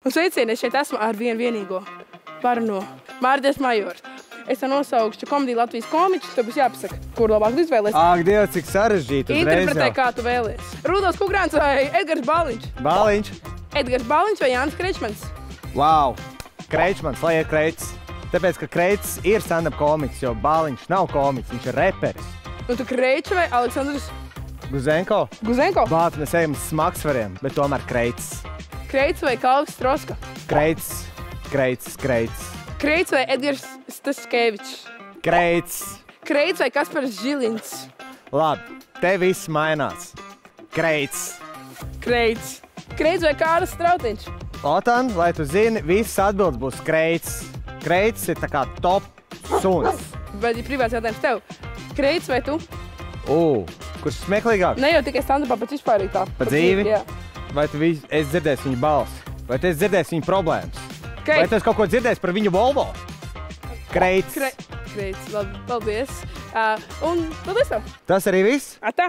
Un sveicieni, es šeit esmu ar vienīgo Parno Mārdes Majors. Es te nosaukšu komediju Latvijas komiķus, tev būs jāpasaka, kur labāk tu izvēlies. Ak, Dievs, cik sarežģīti uzreiz jau. Interpretē, kā tu vēlies. Rudolfs Kukrāns vai Edgars Baliņš? Baliņš. Edgars Baliņš vai Jānis Kreičmans? Wow, Kreičmans, lai ir Kreits. Tāpēc, ka Kreits ir stand-up komiks, jo Baliņš nav komiks, viņš ir reperis. Nu tu Kreiča vai Aleksandrs Guzenko? Guzenko? Bāt, mēs ejam uz smagsvariem, bet tomēr Kreits. Kreits vai Kalvis Stroska? Kreits. Kreits vai Edgars Staškevičs? Kreits. Kreits vai Kaspars Žilins? Labi, te viss mainās. Kreits. Kreits. Kreits vai Kārlis Strautiņš? Otan, lai tu zini, visas atbildes būs Kreits. Kreits ir tā kā top suns. Bet ir privāts jautājums tev. Kreits vai tu? Kurš smieklīgāk? Ne jau tikai stand-upā, bet vispārīgi tā. Pa dzīvi? Jā. Vai tu esi dzirdējis viņu balsi? Vai tu esi dzirdējis viņu problēmas? Kreits. Vai tu esi kaut ko dzirdējis par viņu Volvo? Kreits. Kreits, labi, paldies. Un paldies tev. Tas arī viss? Tā.